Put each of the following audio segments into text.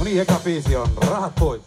No niin, eka biisi on Rahat pois.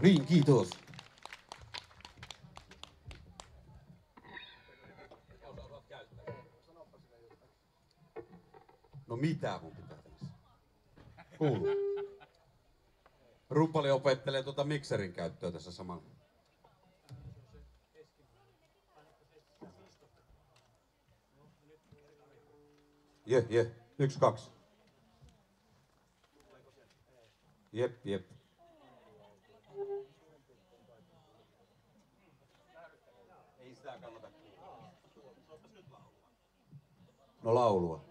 Niin, kiitos. No mitä mun pitää tässä? Kuuluu. Rumpali opettelee mikserin käyttöä tässä samalla. Je. 1, 2. Jep. Ei sitä kannata kuulla. No laulua.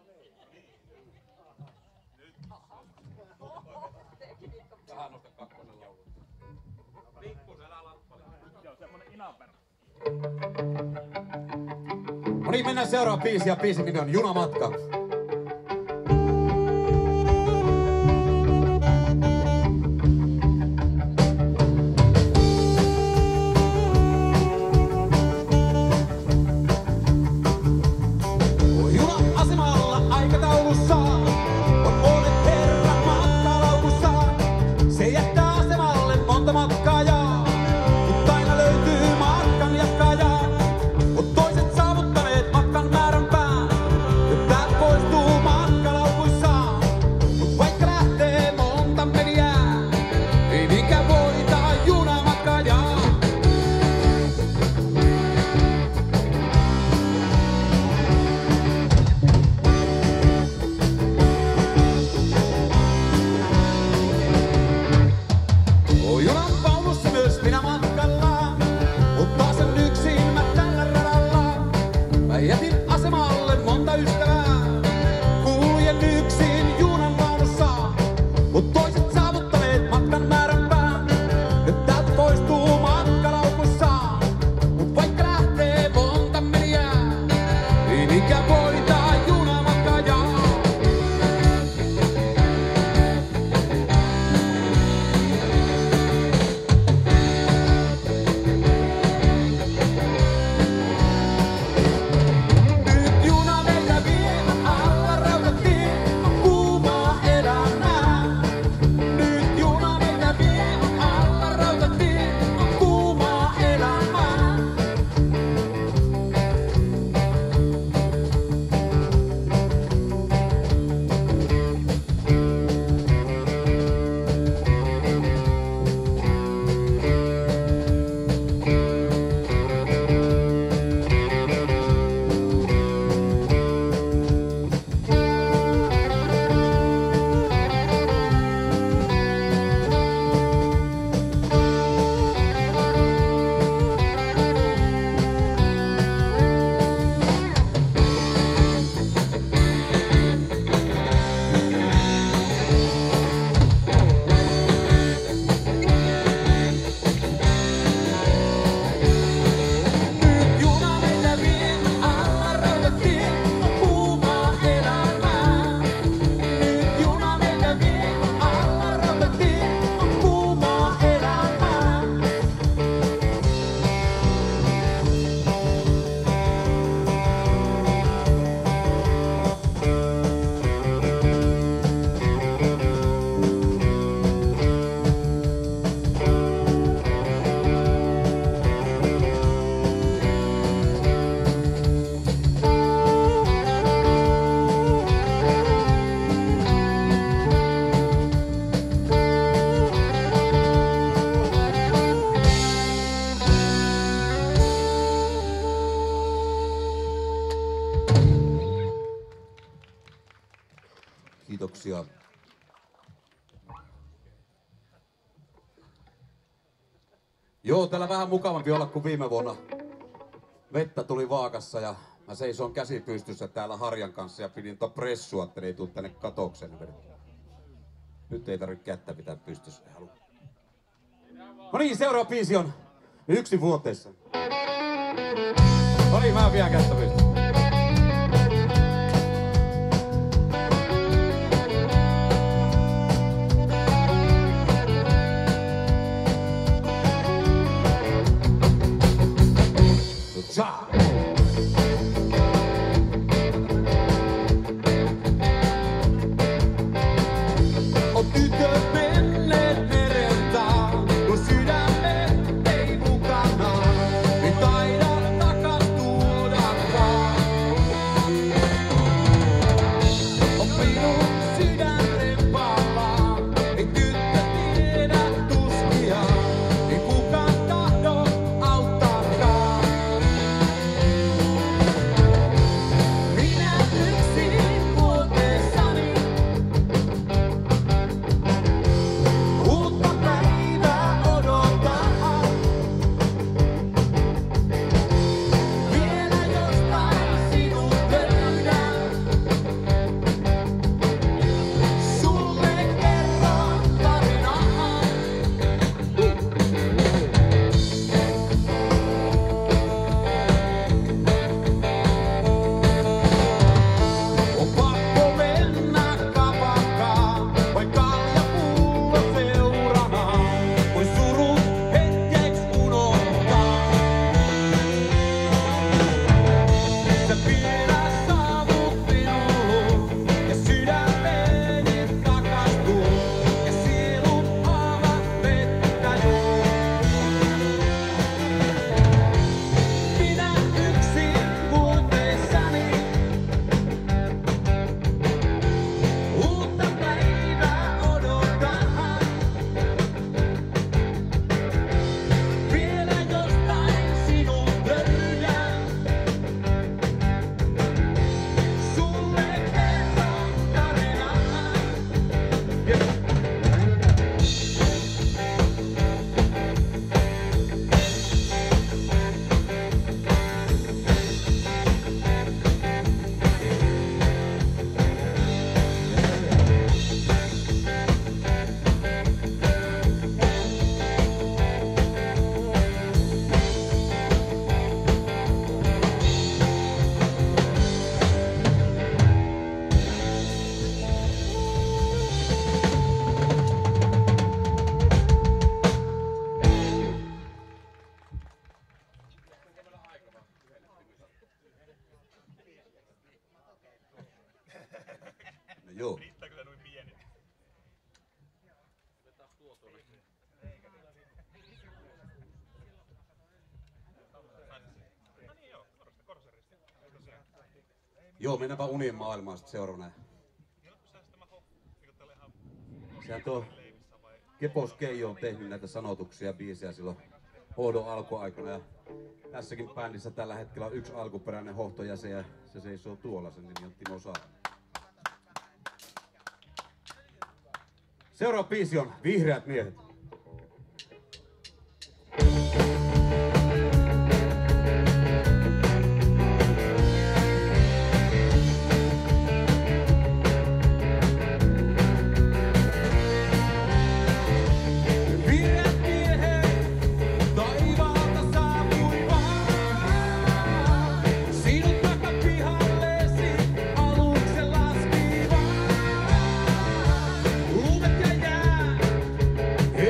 Vähän nosta kakkonen laulua. Pikkus, älä larppale. Joo, semmonen inaperä. No niin, mennään seuraavaan biisiin ja biisin nimi on Junamatka. Toiset saavuttaneet matkan määrän pään. That boy Kiitoksia. Joo, täällä vähän mukavampi olla kuin viime vuonna. Vettä tuli vaakassa ja mä seison käsi pystyssä täällä Harjan kanssa ja pidin pressua, että ei tuu tänne katokseen. Nyt ei tarvitse kättä pitää pystyssä. No niin, seuraava biisi on 1 vuoteessa. No niin, mä vielä kättä pystyssä. Joo. Riittääkö se noin pieni? Otetaan tuo tuonne. No niin joo, korsaristi. Joo, mennäänpä unien maailmaan sit seuraavana. Sehän tuo Kepos Keijo on tehnyt näitä sanotuksia biisejä silloin Hoodon alkuaikana. Ja tässäkin bändissä tällä hetkellä on yksi alkuperäinen hohtojäsen ja se seisoo tuolla, sen nimi on Timo Saarinen. Seuraava biisi on Vihreät miehet. Hey!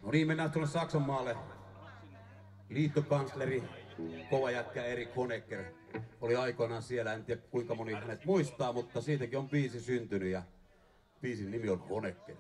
No niin, mennään tuonne Saksan maalle. Liittokansleri, kova jätkä Erich Honecker oli aikoinaan siellä. En tiedä kuinka moni hänet muistaa, mutta siitäkin on biisi syntynyt ja biisin nimi on Honecker.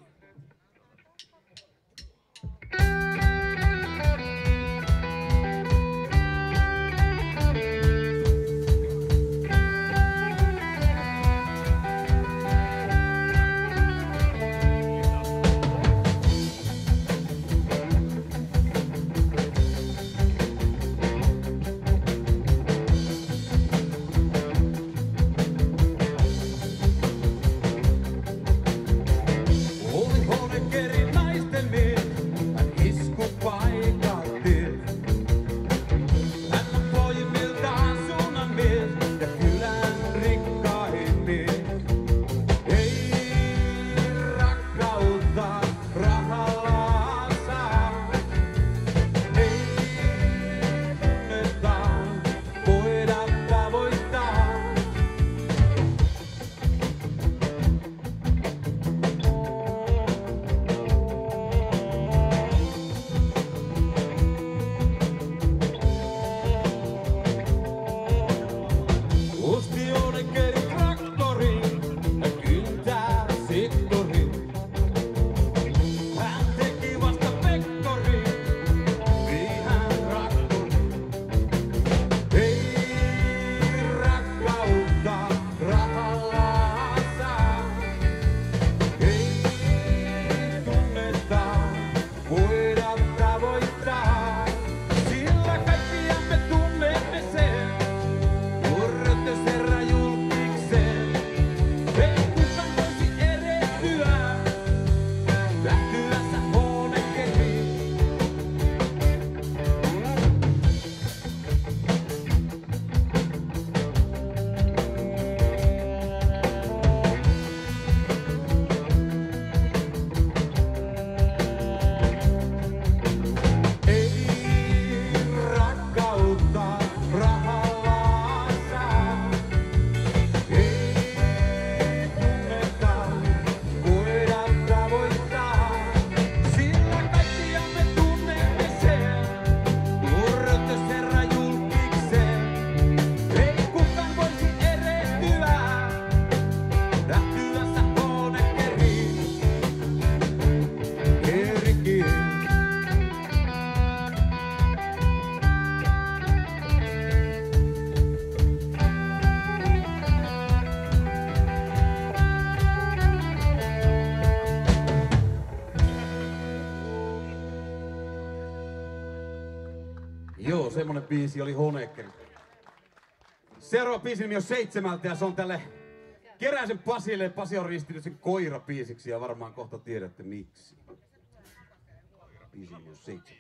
Joo, semmonen biisi oli Honecker. Seuraava biisin nimi on 7 ja se on tälle Keräsen Pasille. Pasi on ristinyt sen koirabiisiksi ja varmaan kohta tiedätte miksi. Biisin nimi on 7.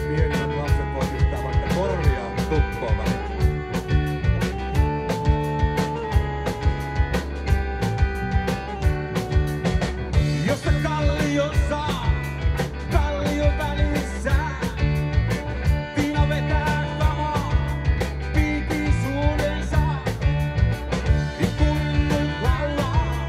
Pienemmät lapset voi pistää vaikka korvia tuppoon vähän. Josta kallio saa, kallio välissä. Tiina vetää kamaa, piikisuudensa. Niin kuin nyt laulaa,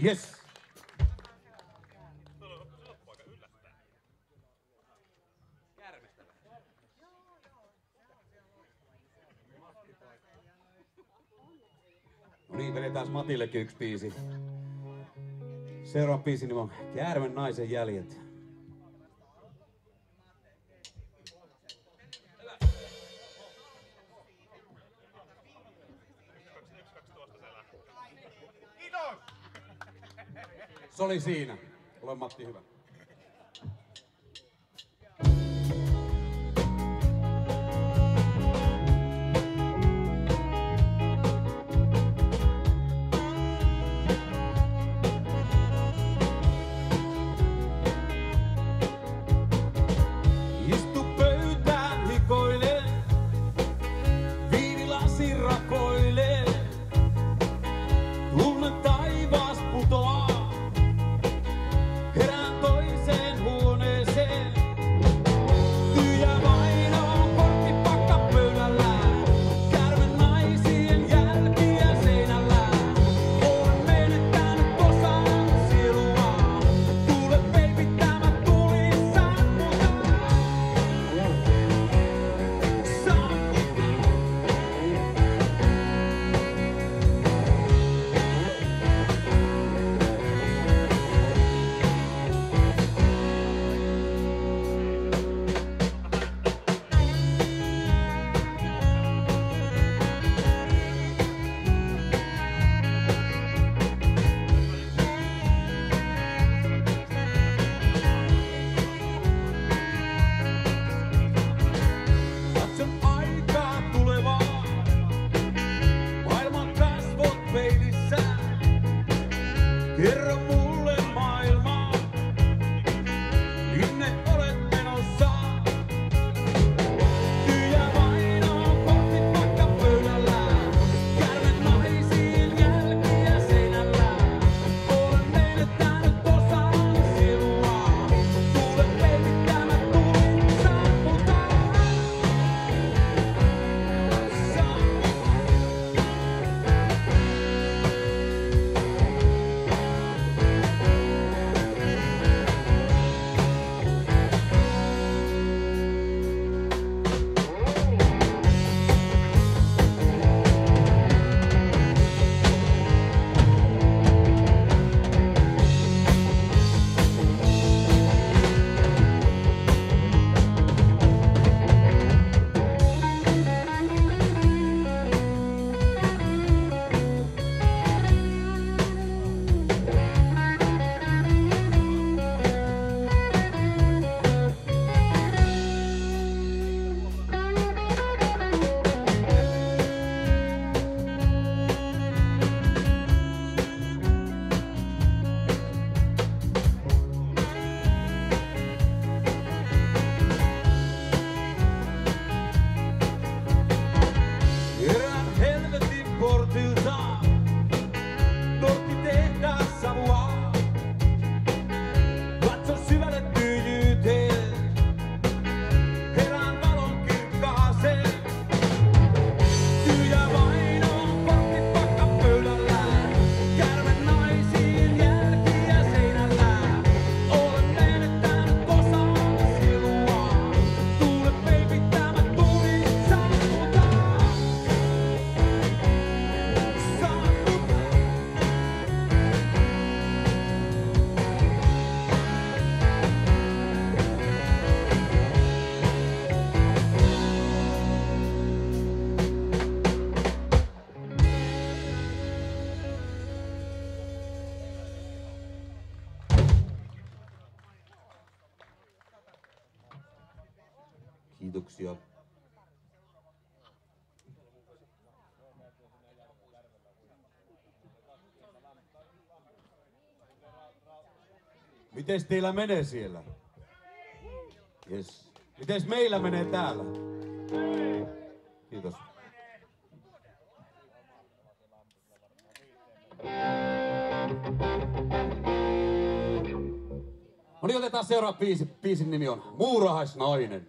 Yes. No niin, vedetään Matillekin yksi biisi. Seuraavan biisin nimi on Käärmen naisen jäljet. Se oli siinä. Ole Matti hyvä. Istu pöytään hikoilee, viinilasi rakoilee. Tunne taivaas putoaa. Herään toiseen huoneeseen. Tyhjä vaino on korttipakka pöydällään. Käärmen naisien jälkiä seinällään. Olen menettänyt osan sielua. Tule baby, tämä tuli sammutaan. Katson aikaa tulevaa, maailman kasvot peilissä. Kerro mulle maailmaa, minne olet menossa. Tyhjä vaino on korttipakka pöydällään. Käärmen naisien jälkiä seinällään. Olen menettänyt osan sielua. Tule baby, tämä tuli sammutaan. Erään helvetin portilta nortti tehdään savua. Katso syvälle tyhjyyteen, herään valon kirkkaaseen. Tyhjä vaino on korttipakka pöydällään. Käärmen naisien jälkiä seinällään. Olen menettänyt osan sielua. Tule baby, tämä tuli sammutaan. Kiitoksia. Mites teillä menee siellä? Yes. Mites meillä menee täällä? Kiitos. No niin, otetaan seuraava biisi. Biisin nimi on Muurahaisnainen.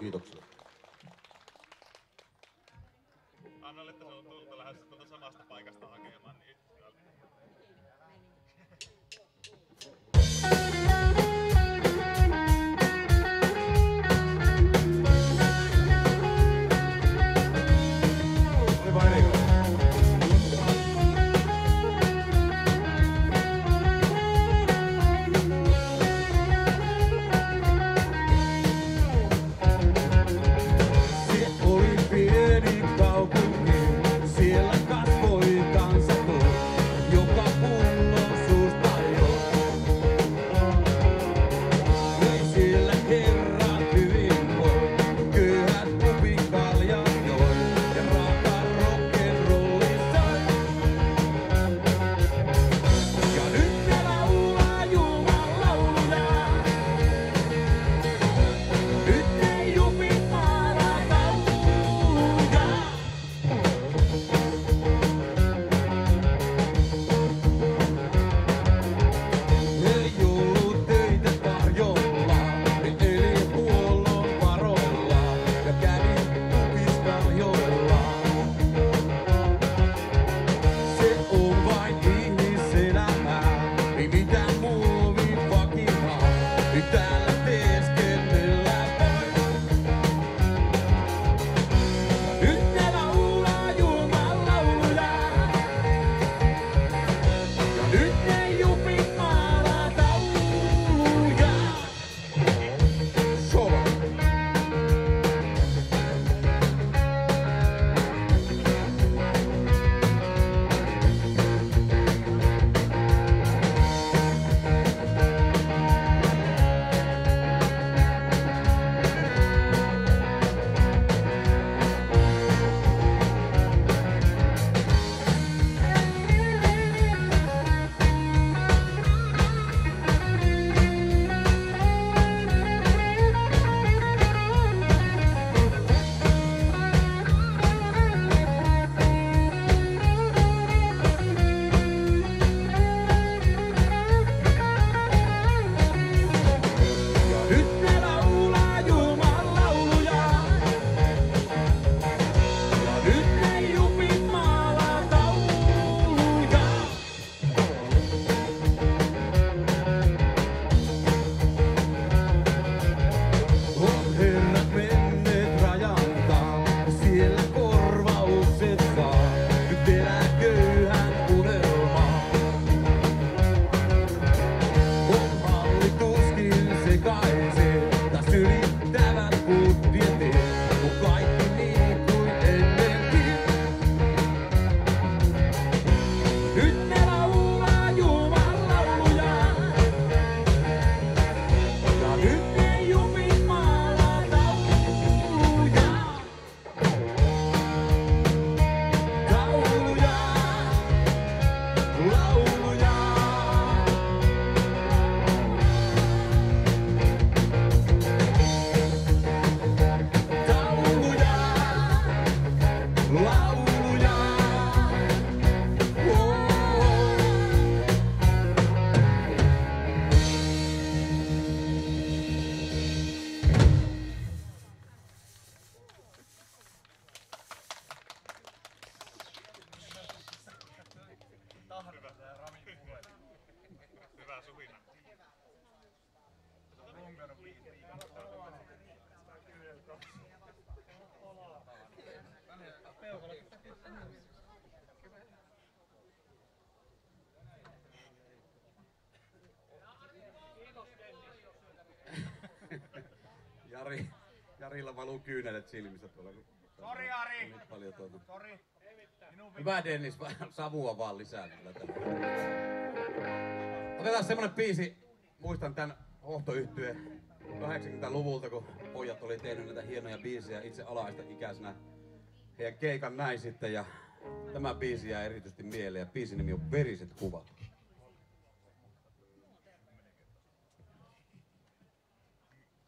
Kiitoksia. Annalle, että se on tulta lähdössä tuolta samasta paikasta hakemaan, niin hyvä suhina. Jarilla valuu kyynelet silmissä tuolla. Sori Ari! Sori. Hyvä Dennis, savua vaan lisää. Otetaan semmonen biisi, muistan tän hohtoyhtyeen 80-luvulta, kun pojat oli tehnyt näitä hienoja biisejä itse alaista ikäisenä. Heidän keikan näin sitten ja tämä biisi jää erityisesti mieleen ja biisin nimi on Veriset kuvat.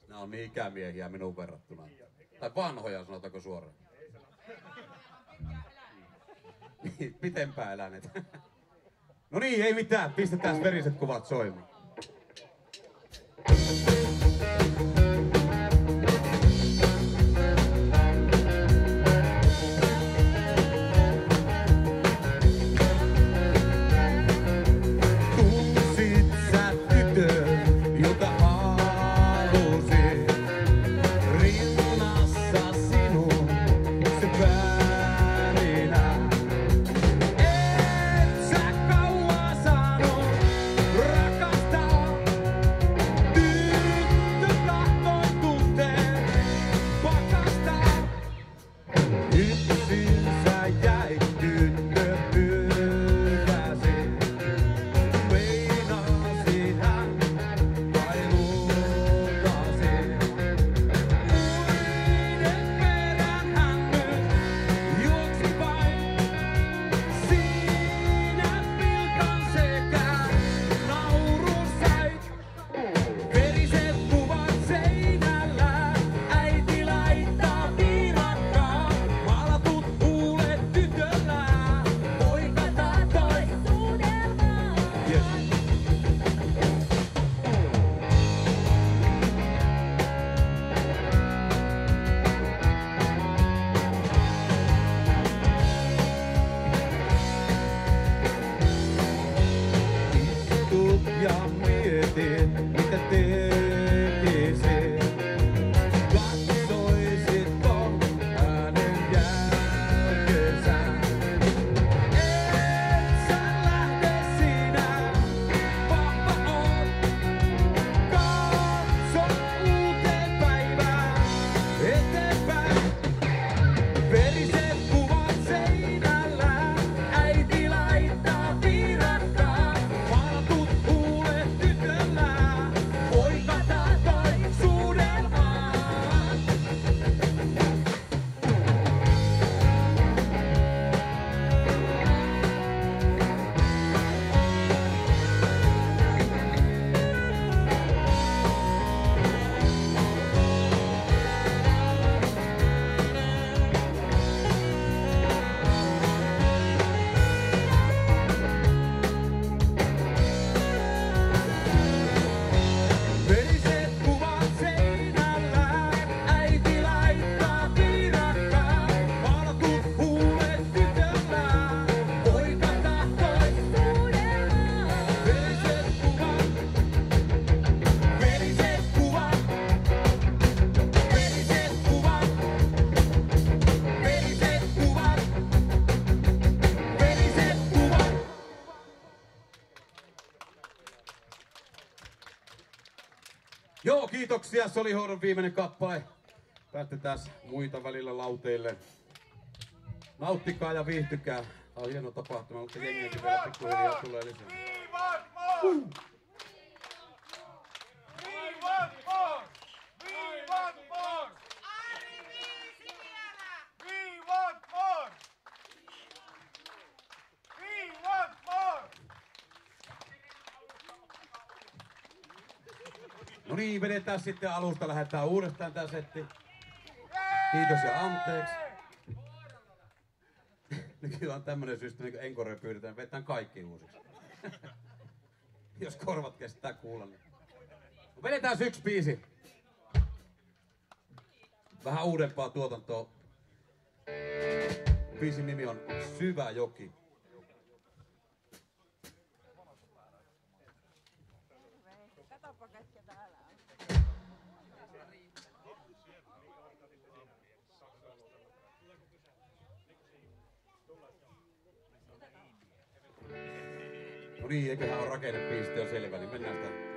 Nämä on niin ikämiehiä minun verrattuna. Tai vanhoja, sanotaanko suoraan. Pitempään eläneet. No niin, ei mitään. Pistetään Veriset kuvat soimaan. Joo, kiitoksia. Se oli hoidon viimeinen kappale. Päästetään muita välillä lauteille. Nauttikaa ja viihtykää. Tää on hieno tapahtuma, mutta jengiäkin vielä pikkuhiljaa tulee lisää. No niin, vedetään sitten alusta, lähdetään uudestaan tää setti. Kiitos ja anteeksi. Nykyään on tämmönen systeemi, kun encore pyydetään, vetään kaikki uusiksi. Jos korvat kestää kuulla, niin. Vedetään yksi biisi. Vähän uudempaa tuotantoa. Biisin nimi on Syvä joki. Katoppa ketkä täällä on. No niin, eiköhän ole rakennebiisit jo selvä, niin mennään sitä.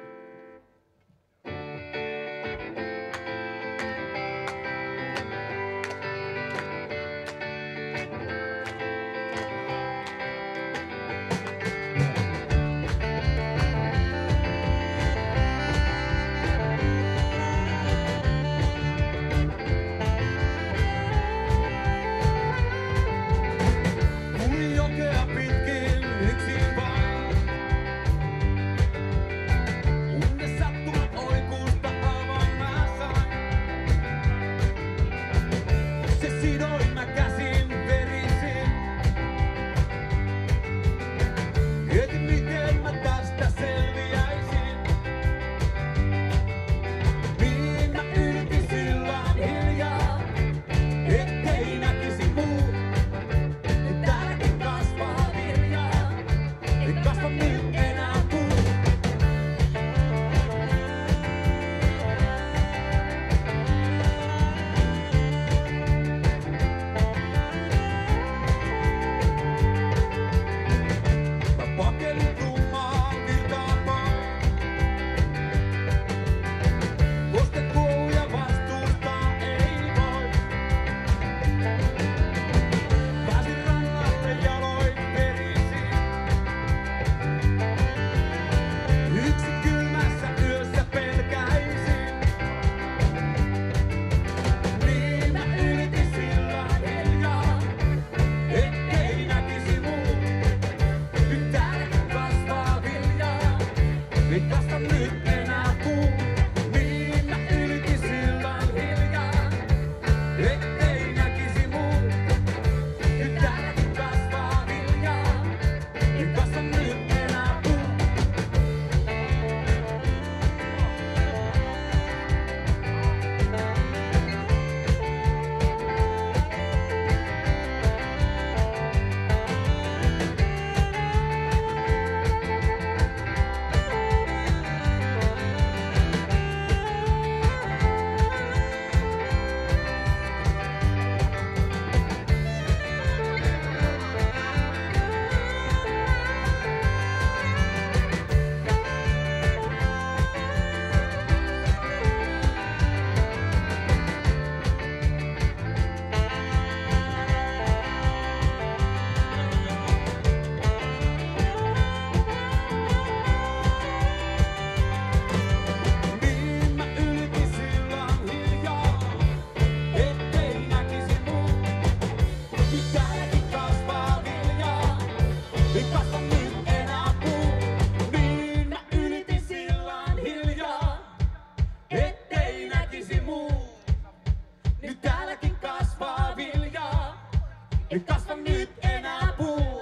Nyt kasva nyt enää puu.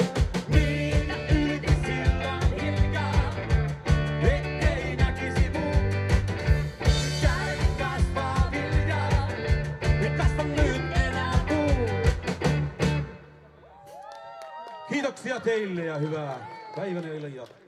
Niin mä yritin silloin hiljaa, ettei näkisi muu. Nyt täälläkin kasvaa viljaa. Nyt kasva nyt enää puu. Kiitoksia teille ja hyvää päivän ja illan jatkoa.